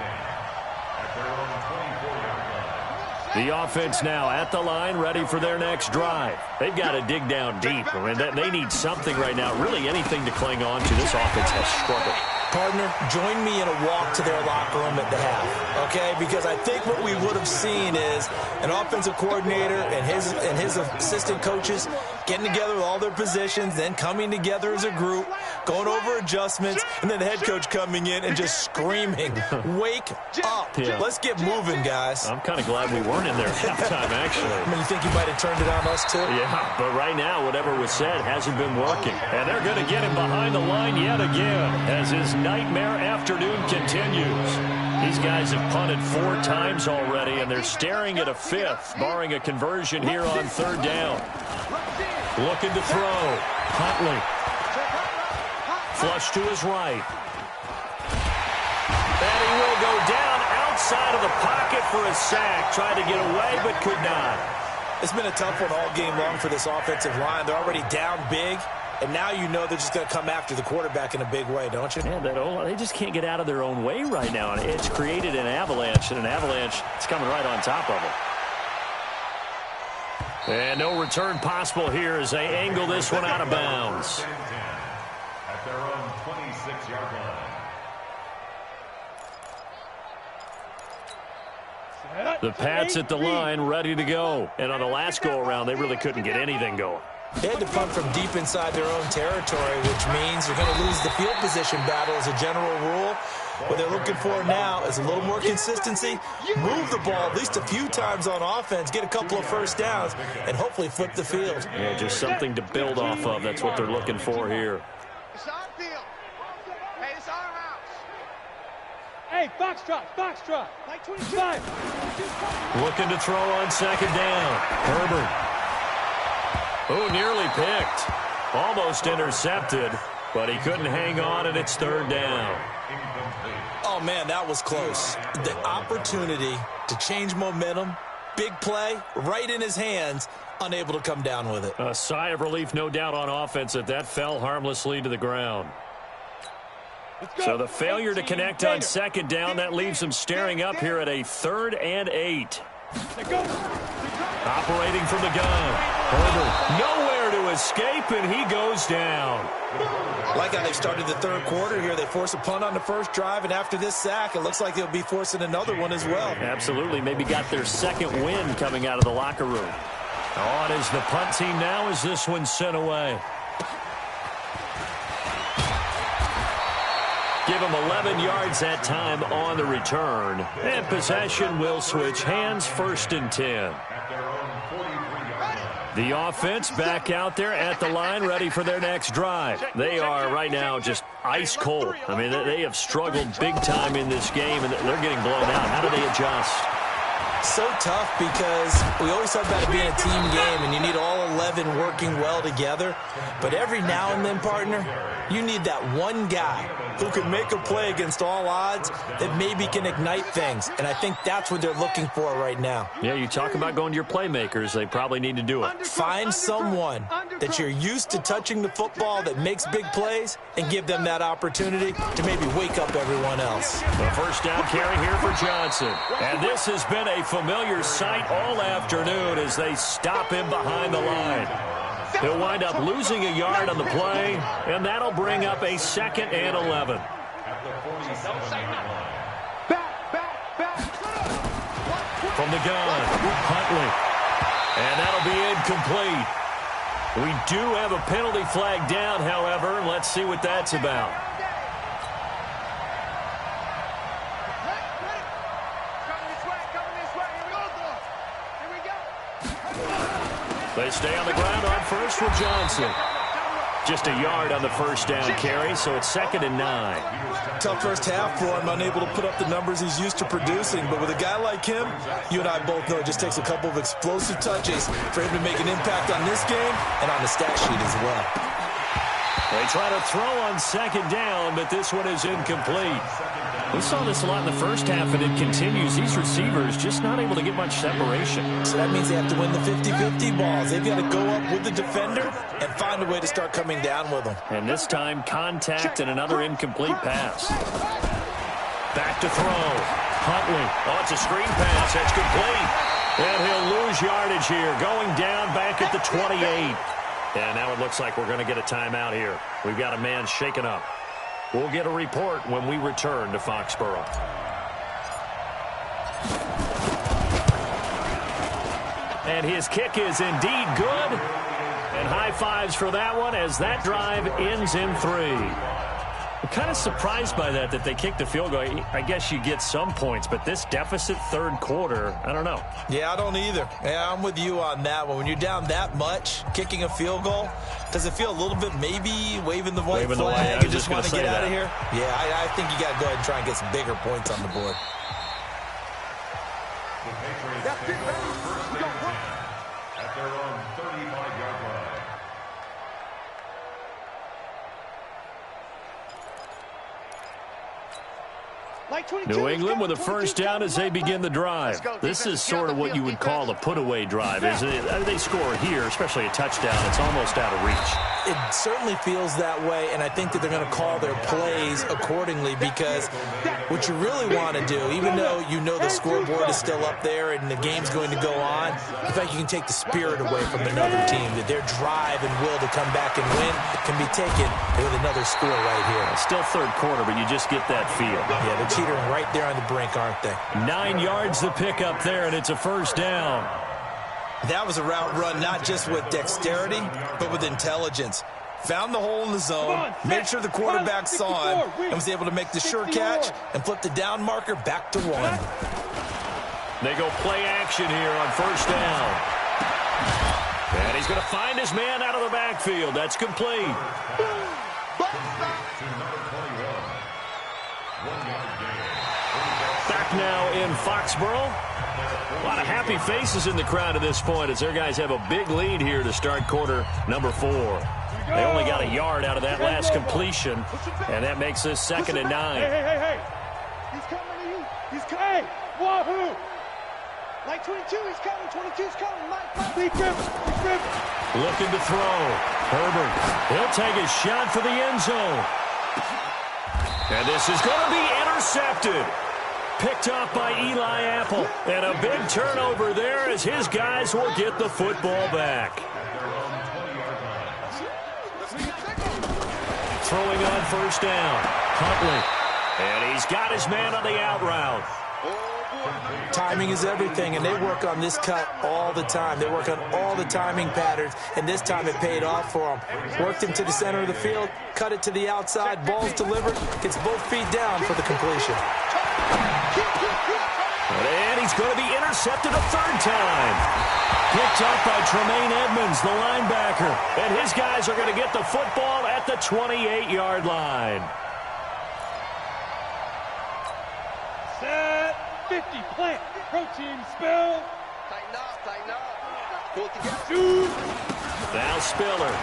The offense now at the line, ready for their next drive. They've got to dig down deep. I mean, they need something right now, really anything to cling on to. This offense has struggled. Partner, join me in a walk to their locker room at the half, okay? Because I think what we would have seen is an offensive coordinator and his assistant coaches getting together with all their positions, then coming together as a group, going over adjustments, and then the head coach coming in and just screaming, wake up. Yeah. Let's get moving, guys. I'm kind of glad we weren't in there at halftime, actually. I mean, you think you might have turned it on us, too? Yeah, but right now, whatever was said hasn't been working. And they're going to get him behind the line yet again as his nightmare afternoon continues. These guys have punted 4 times already, and they're staring at a 5th, barring a conversion here on 3rd down. Looking to throw. Huntley. Flush to his right. And he will go down outside of the pocket for a sack. Tried to get away, but could not. It's been a tough one all game long for this offensive line. They're already down big, and now you know they're just going to come after the quarterback in a big way, don't you? Man, they just can't get out of their own way right now. And it's created an avalanche, and an avalanche is coming right on top of them. And no return possible here as they angle this one out of bounds. At their own 26-yard line. The Pats at the line, ready to go. And on the last go-around, they really couldn't get anything going. They had to punt from deep inside their own territory, which means you're going to lose the field position battle as a general rule. What they're looking for now is a little more consistency, move the ball at least a few times on offense, get a couple of first downs, and hopefully flip the field. Yeah, just something to build off of. That's what they're looking for here. It's our field. Hey, it's our house. Hey, foxtrot. Like 25. Looking to throw on second down. Herbert. Oh, nearly picked. Almost intercepted, but he couldn't hang on, and it's third down. Oh, man, that was close. The opportunity to change momentum, big play, right in his hands, unable to come down with it. A sigh of relief, no doubt, on offense that fell harmlessly to the ground. So the failure to connect on second down, that leaves him staring up here at a 3rd and 8. Operating from the gun. Herbert nowhere to escape, and he goes down. Like how they started the third quarter here. They force a punt on the first drive, and after this sack, it looks like they'll be forcing another one as well. Absolutely. Maybe got their second win coming out of the locker room. On is the punt team now as this one's sent away. Give him 11 yards that time on the return. And possession will switch hands, 1st and 10. The offense back out there at the line, ready for their next drive. They are right now just ice cold. I mean, they have struggled big time in this game, and they're getting blown out. How do they adjust? So tough because we always talk about it being a team game, and you need all 11 working well together. But every now and then, partner, you need that one guy who can make a play against all odds that maybe can ignite things. And I think that's what they're looking for right now. Yeah, you talk about going to your playmakers. They probably need to do it. Find someone that you're used to touching the football that makes big plays and give them that opportunity to maybe wake up everyone else. The first down carry here for Johnson. And this has been a familiar sight all afternoon as they stop him behind the line. He'll wind up losing a yard on the play, and that'll bring up a 2nd and 11. From the gun, Huntley. And that'll be incomplete. We do have a penalty flag down, however. Let's see what that's about. They stay on the ground on first with Johnson. Just a yard on the first down carry, so it's 2nd and 9. Tough first half for him, unable to put up the numbers he's used to producing. But with a guy like him, you and I both know it just takes a couple of explosive touches for him to make an impact on this game and on the stat sheet as well. They try to throw on second down, but this one is incomplete. We saw this a lot in the first half, and it continues. These receivers just not able to get much separation. So that means they have to win the 50-50 balls. They've got to go up with the defender and find a way to start coming down with them. And this time, contact and another incomplete pass. Back to throw. Huntley. Oh, it's a screen pass. That's complete. And he'll lose yardage here. Going down back at the 28. And now it looks like we're going to get a timeout here. We've got a man shaken up. We'll get a report when we return to Foxborough. And his kick is indeed good. And high fives for that one as that drive ends in 3. I'm kind of surprised by that they kicked the field goal. I guess you get some points, but this deficit third quarter, I don't know. Yeah, I don't either. Yeah, I'm with you on that one. When you're down that much, kicking a field goal, does it feel a little bit maybe waving the white flag and just want to get out of here? Yeah, I think you got to go ahead and try and get some bigger points on the board. The Patriots take over 1st and 10 at their own 35-yard line. New England with a first down as they begin the drive. This is sort of what you would call a put-away drive. As they score here, especially a touchdown, it's almost out of reach. It certainly feels that way, and I think that they're going to call their plays accordingly because what you really want to do, even though you know the scoreboard is still up there and the game's going to go on, in fact, you can take the spirit away from another team, that their drive and will to come back and win can be taken with another score right here. It's still third quarter, but you just get that feel. Yeah, they're teetering right there on the brink, aren't they? 9 yards to pick up there, and it's a first down. That was a route run not just with dexterity, but with intelligence. found the hole in the zone, made sure the quarterback saw him, and was able to make the sure catch and flip the down marker back to 1. They go play action here on first down. And he's going to find his man out of the backfield. That's complete. Back now in Foxborough. A lot of happy faces in the crowd at this point as their guys have a big lead here to start quarter number 4. They only got a yard out of that last completion, and that makes this 2nd and 9. Hey. He's coming to you. He's coming. Hey, wahoo. Like 22, he's coming. 22's coming. Mike. Looking to throw. Herbert. He'll take a shot for the end zone. And this is going to be intercepted. Picked off by Eli Apple. And a big turnover there as his guys will get the football back. Throwing on first down. Huntley. And he's got his man on the out route. Timing is everything, and they work on this cut all the time. They work on all the timing patterns, and this time it paid off for him. Worked him to the center of the field, cut it to the outside, ball's delivered, gets both feet down for the completion. And he's going to be intercepted a 3rd time. Picked up by Tremaine Edmonds, the linebacker. And his guys are going to get the football at the 28-yard line. Set, 50, plant, protein, spill. Tighten up. Pull it together. Shoot. Now Spiller.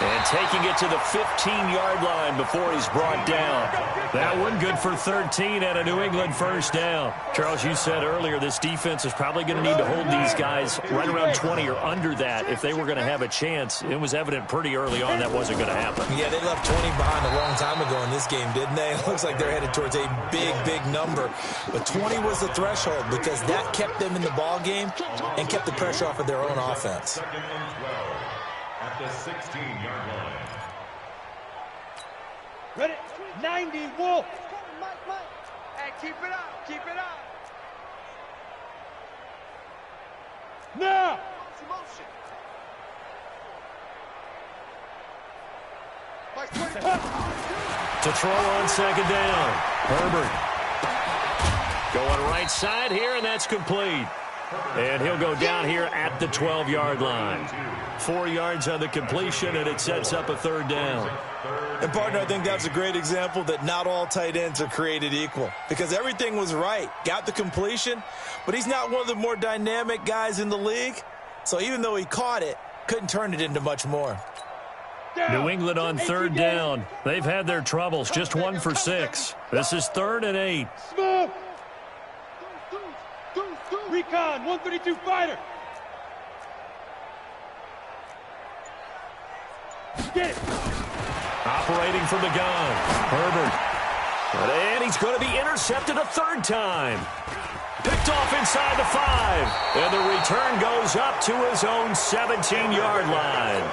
And taking it to the 15-yard line before he's brought down. That one good for 13 at a New England first down. Charles, you said earlier this defense is probably going to need to hold these guys right around 20 or under that if they were going to have a chance. It was evident pretty early on that wasn't going to happen. Yeah, they left 20 behind a long time ago in this game, didn't they? It looks like they're headed towards a big number. But 20 was the threshold because that kept them in the ball game and kept the pressure off of their own offense. 2nd and 12 at the 16-yard line. Ready? 90, Wolf. Mike. Hey, keep it up. Now. Motion. To throw on 2nd down. Herbert. Going right side here, and that's complete. And he'll go down here at the 12-yard line. 4 yards on the completion, and it sets up a 3rd down. And, partner, I think that's a great example that not all tight ends are created equal because everything was right. Got the completion, but he's not one of the more dynamic guys in the league. So even though he caught it, couldn't turn it into much more. New England on 3rd down. They've had their troubles, just 1 for 6. This is 3rd and 8. Smoke. Recon, 132 fighter. Get it. Operating from the gun. Herbert. And he's going to be intercepted a 3rd time. Picked off inside the 5. And the return goes up to his own 17-yard line.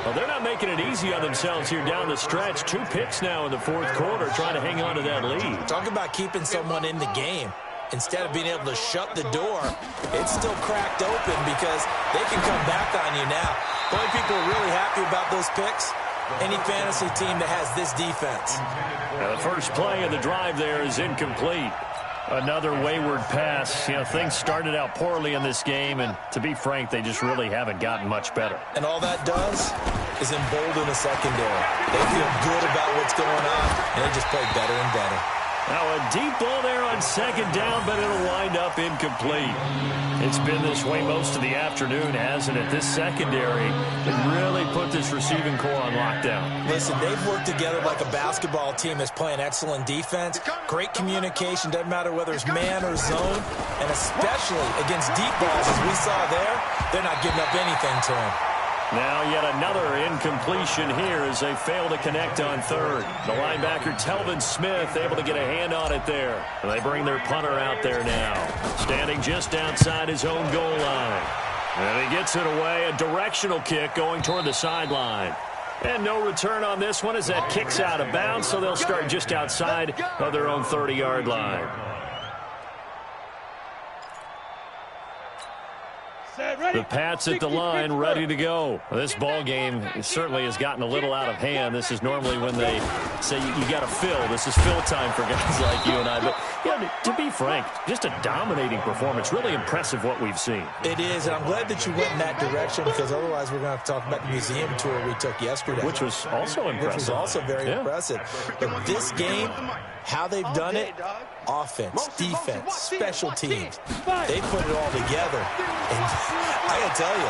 Well, they're not making it easy on themselves here down the stretch. 2 picks now in the 4th quarter trying to hang on to that lead. Talk about keeping someone in the game. Instead of being able to shut the door, it's still cracked open because they can come back on you now. The only people are really happy about those picks, any fantasy team that has this defense. Now, the first play of the drive there is incomplete. Another wayward pass. You know, things started out poorly in this game, and to be frank, they just really haven't gotten much better. And all that does is embolden the secondary. They feel good about what's going on, and they just play better and better. Now a deep ball there on 2nd down, but it'll wind up incomplete. It's been this way most of the afternoon, hasn't it? This secondary can really put this receiving core on lockdown. Listen, they've worked together like a basketball team that's playing excellent defense. Great communication, doesn't matter whether it's man or zone. And especially against deep balls, as we saw there, they're not giving up anything to them. Now yet another incompletion here as they fail to connect on 3rd. The linebacker, Telvin Smith, able to get a hand on it there. And they bring their punter out there now, standing just outside his own goal line. And he gets it away, a directional kick going toward the sideline. And no return on this one as that kicks out of bounds, so they'll start just outside of their own 30-yard line. The Pats at the line, ready to go. This ball game certainly has gotten a little out of hand. This is normally when they say you got to fill. This is fill time for guys like you and I. But yeah, to be frank, just a dominating performance. Really impressive what we've seen. It is, and I'm glad that you went in that direction because otherwise we're going to have to talk about the museum tour we took yesterday. Which was also impressive. Which was also very impressive. But this game, how they've done it, offense, defense, special teams, they put it all together. And I got to tell you,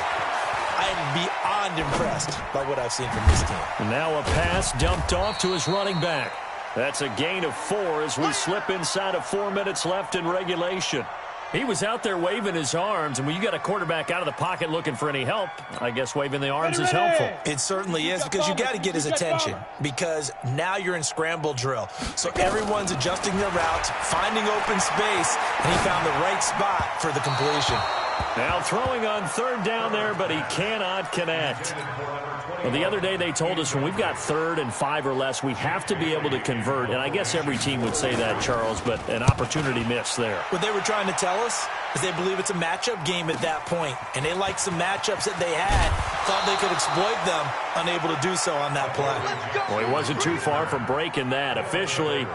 I am beyond impressed by what I've seen from this team. And now a pass dumped off to his running back. That's a gain of 4 as we slip inside of 4 minutes left in regulation. He was out there waving his arms, and when you got a quarterback out of the pocket looking for any help, I guess waving the arms is helpful. It certainly is, because you got to get his attention, because now you're in scramble drill. So everyone's adjusting their routes, finding open space, and he found the right spot for the completion. Now throwing on 3rd down there, but he cannot connect. Well, the other day they told us when we've got 3rd and 5 or less, we have to be able to convert. And I guess every team would say that, Charles, but an opportunity missed there. What they were trying to tell us is they believe it's a matchup game at that point. And they liked some matchups that they had, thought they could exploit them, unable to do so on that play. Well, he wasn't too far from breaking that. Officially,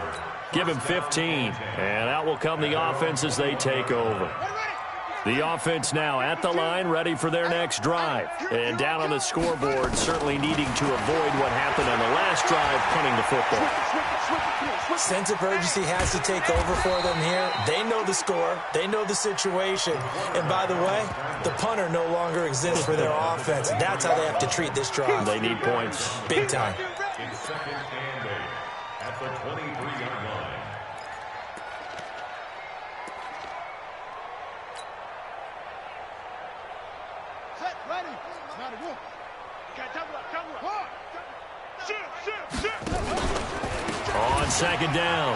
give him 15. And out will come the offense as they take over. The offense now at the line, ready for their next drive. And down on the scoreboard, certainly needing to avoid what happened on the last drive, punting the football. Sense of urgency has to take over for them here. They know the score. They know the situation. And by the way, the punter no longer exists for their offense. That's how they have to treat this drive. They need points. Big time. It's 2nd and 8 at the 23-yard line. On 2nd down,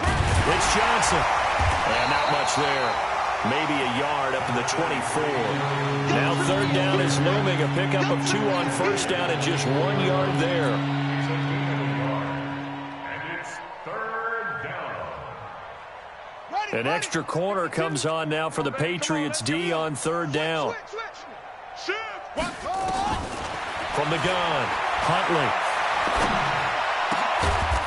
it's Johnson. And not much there. Maybe a yard up to the 24. Now 3rd down is looming. A pickup of 2 on 1st down and just 1 yard there. And it's 3rd down. An extra corner comes on now for the Patriots D on 3rd down. From the gun, Huntley.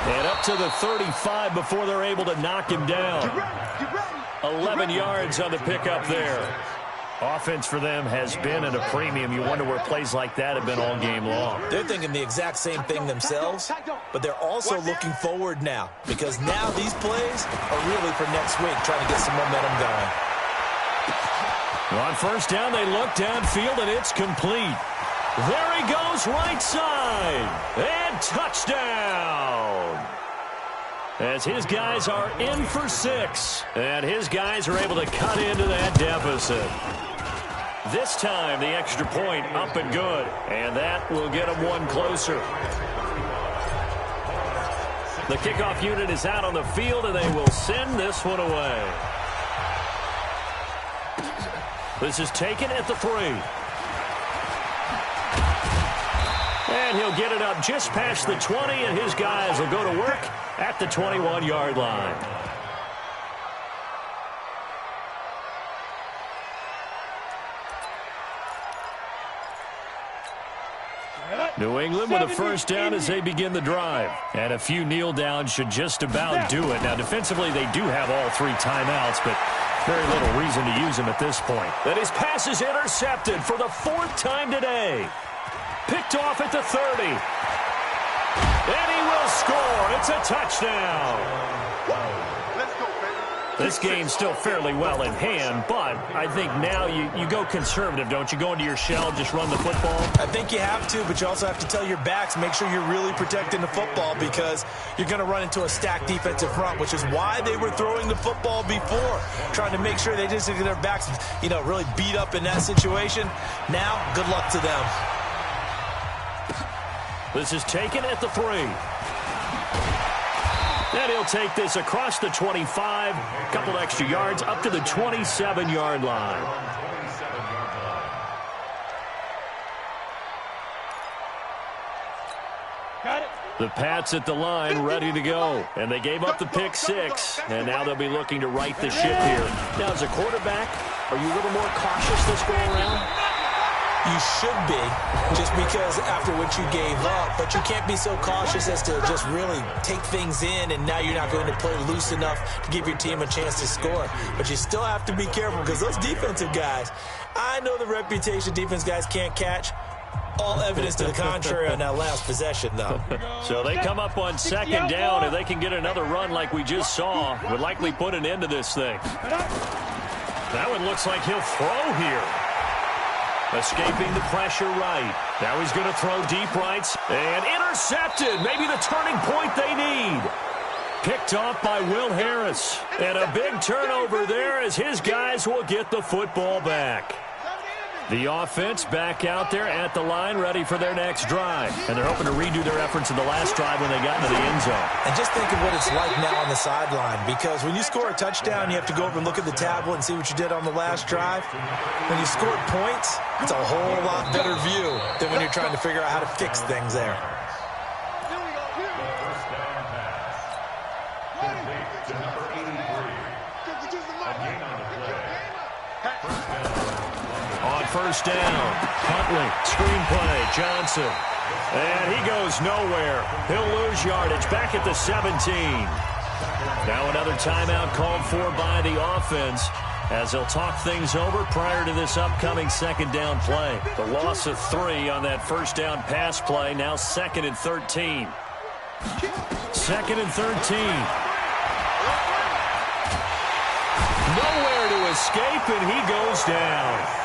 And up to the 35 before they're able to knock him down. 11 yards on the pickup there. Offense for them has been at a premium. You wonder where plays like that have been all game long. They're thinking the exact same thing themselves, but they're also looking forward now, because now these plays are really for next week, trying to get some momentum going. On 1st down, they look downfield, and it's complete. There he goes, right side, and touchdown. As his guys are in for 6, and his guys are able to cut into that deficit. This time, the extra point up and good, and that will get them 1 closer. The kickoff unit is out on the field, and they will send this one away. This is taken at the 3. And he'll get it up just past the 20, and his guys will go to work at the 21-yard line. New England with a 1st down as they begin the drive. And a few kneel downs should just about do it. Now, defensively, they do have all 3 timeouts, but very little reason to use them at this point. And his pass is intercepted for the 4th time today. Picked off at the 30. And he will score. It's a touchdown. This game's still fairly well in hand, but I think now you go conservative, don't you? Go into your shell, just run the football? I think you have to, but you also have to tell your backs, make sure you're really protecting the football, because you're going to run into a stacked defensive front, which is why they were throwing the football before, trying to make sure they just get their backs, really beat up in that situation. Now, good luck to them. This is taken at the 3. And he'll take this across the 25, a couple extra yards, up to the 27-yard line. Got it. The Pats at the line, ready to go. And they gave up the pick 6, and now they'll be looking to right the ship here. Now, as a quarterback, are you a little more cautious this go around? You should be, just because after what you gave up, but you can't be so cautious as to just really take things in, and now you're not going to play loose enough to give your team a chance to score. But you still have to be careful, because those defensive guys, I know the reputation defense guys can't catch. All evidence to the contrary on that last possession, though. So they come up on second down, and they can get another run like we just saw. Would likely put an end to this thing. That one looks like he'll throw here. Escaping the pressure right. Now he's going to throw deep rights. And intercepted. Maybe the turning point they need. Picked off by Will Harris. And a big turnover there as his guys will get the football back. The offense back out there at the line, ready for their next drive. And they're hoping to redo their efforts in the last drive when they got into the end zone. And just think of what it's like now on the sideline, because when you score a touchdown, you have to go over and look at the tablet and see what you did on the last drive. When you scored points, it's a whole lot better view than when you're trying to figure out how to fix things there. First down. Huntley, screenplay, Johnson. And he goes nowhere. He'll lose yardage back at the 17. Now another timeout called for by the offense as they'll talk things over prior to this upcoming second down play. The loss of 3 on that first down pass play. Now 2nd and 13. 2nd and 13. Nowhere to escape, and he goes down.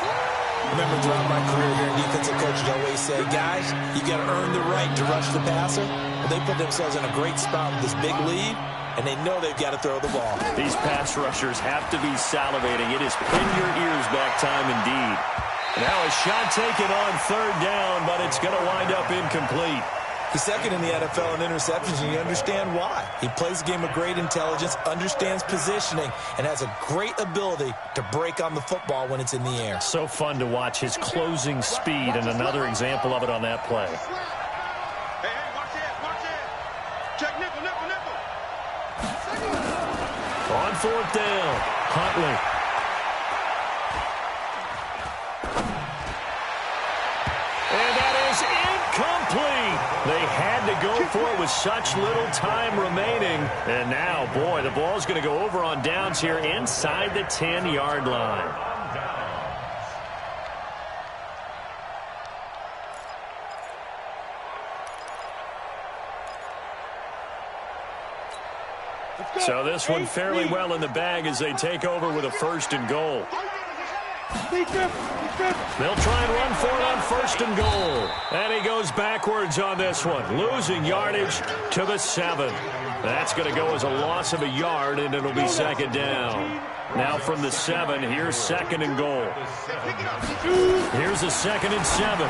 Remember, throughout my career here in defensive coaches always say, guys, you got to earn the right to rush the passer. Well, they put themselves in a great spot with this big lead, and they know they've got to throw the ball. These pass rushers have to be salivating. It is pin your ears back time indeed. Now a shot taken on 3rd down, but it's going to wind up incomplete. He's 2nd in the NFL in interceptions, and you understand why. He plays a game of great intelligence, understands positioning, and has a great ability to break on the football when it's in the air. So fun to watch his closing speed, and another example of it on that play. Hey, watch it. Check nickel. On 4th down, Huntley. And that is incomplete. They had to go for it with such little time remaining. And now, boy, the ball's going to go over on downs here inside the 10-yard line. So this one fairly well in the bag as they take over with a 1st and goal. They'll try and run for it on 1st and goal. And he goes backwards on this one, losing yardage to the 7. That's going to go as a loss of a yard, and it'll be 2nd down. Now from the 7, here's 2nd and goal. Here's a 2nd and 7.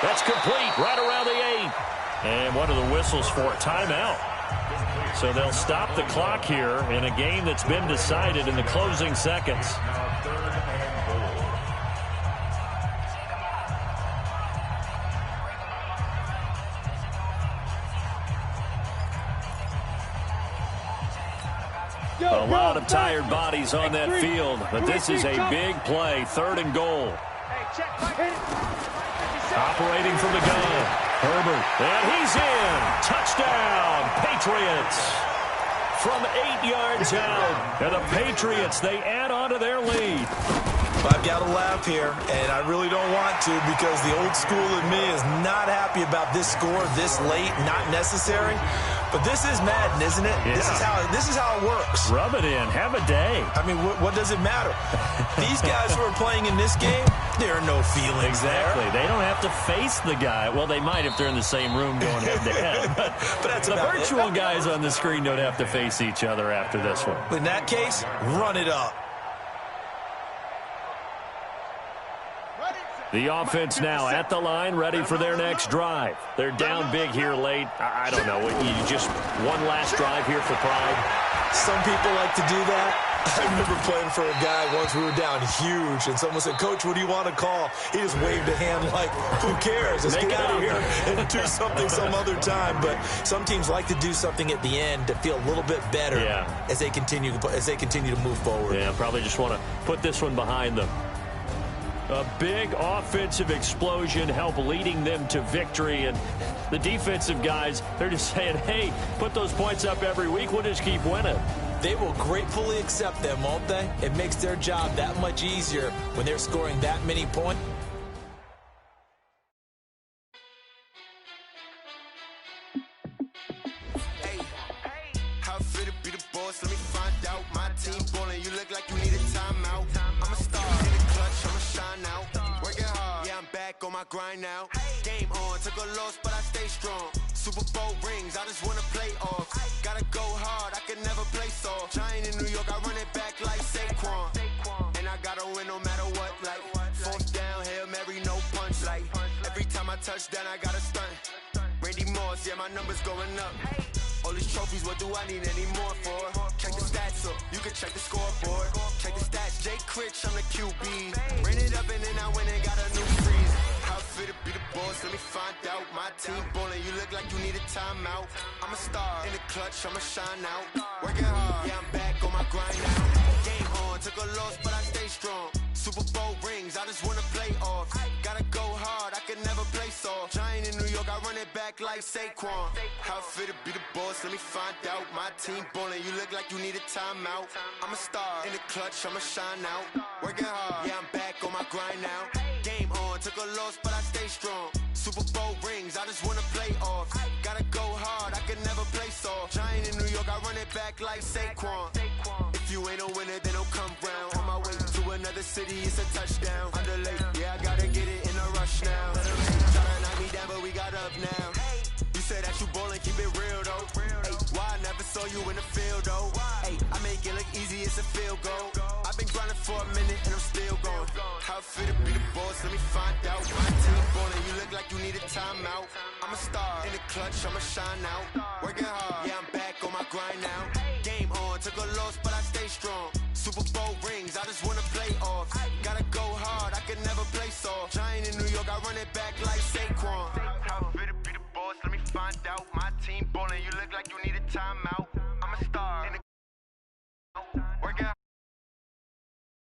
That's complete right around the 8. And what are the whistles for? Timeout. So they'll stop the clock here in a game that's been decided in the closing seconds. A lot of tired bodies on that field, but this is a big play. 3rd and goal. Operating from the gun, Herbert, and he's in. Touchdown, Patriots. From 8 yards out, and the Patriots, they add on to their lead. I've got to laugh here, and I really don't want to, because the old school in me is not happy about this score this late, not necessary. But this is Madden, isn't it? Yeah. This is how it works. Rub it in. Have a day. I mean, what does it matter? These guys who are playing in this game, there are no feelings exactly. there. They don't have to face the guy. Well, they might if they're in the same room going head-to-head. But that's the virtual guys on the screen don't have to face each other after this one. In that case, run it up. The offense now at the line, ready for their next drive. They're down big here late. I don't know. You just one last drive here for pride. Some people like to do that. I remember playing for a guy once. We were down huge, and someone said, "Coach, what do you want to call?" He just waved a hand like, "Who cares? Let's get out of here and do something some other time." But some teams like to do something at the end to feel a little bit better as they continue to move forward. Yeah, probably just want to put this one behind them. A big offensive explosion helped leading them to victory. And the defensive guys, they're just saying, hey, put those points up every week. We'll just keep winning. They will gratefully accept them, won't they? It makes their job that much easier when they're scoring that many points. How fit to be the boss? Let me find out. My team ballin', you look like you need a timeout. I'm a star in the clutch, I'ma shine out. Working hard, yeah, I'm back on my grind now. Game on, took a loss, but I stay strong. Super Bowl rings, I just wanna play off. Gotta go hard, I can never play soft. Giant in New York, I run it back like Saquon. And I gotta win no matter what, like fourth down, Hail Mary, no punch. Like every time I touch down, I gotta stunt. Randy Moss, yeah, my numbers going up. All these trophies, what do I need any more for? Check the stats up, you can check the scoreboard. Check the stats, Jay Critch, I'm the QB. Ran it up and then I went and got a new freeze. How fit to be the boss, let me find out. My team ballin', you look like you need a timeout. I'm a star in the clutch, I'ma shine out. Working hard, yeah, I'm back on my grind now. Game on, took a loss, but I stay strong. Super Bowl rings, I just wanna play off. Gotta go hard, I can never play soft. Giant in New York, I run it back like Saquon. How fit to be the boss, let me find out. My team ballin', you look like you need a timeout. I'm a star in the clutch, I'ma shine out. Working hard, yeah, I'm back on my grind now. Game on, took a loss, but I stay strong. Super Bowl rings, I just wanna play off. Gotta go hard, I can never play soft. Giant in New York, I run it back like Saquon. If you ain't a winner, then don't come round. On my way to another city, it's a touchdown. Underlay, yeah, I gotta get it in a rush now. Try to knock me down, but we got up now. You say that you ballin', keep it real though. Ay, why I never saw you in the field though? Ay, I make it look easy, it's a field goal. I've been grinding for a minute and I'm still going. How fit to be the boss, let me find out. My team ballin', you look like you need a timeout. I'm a star in the clutch, I'ma shine out. Working hard, yeah, I'm back on my grind now. Game on, took a loss, but I stay strong. Super Bowl rings, I just wanna play off. Gotta go hard, I can never play soft. Giant in New York, I run it back like Saquon. How fit to be the boss, let me find out. My team ballin', you look like you need a timeout.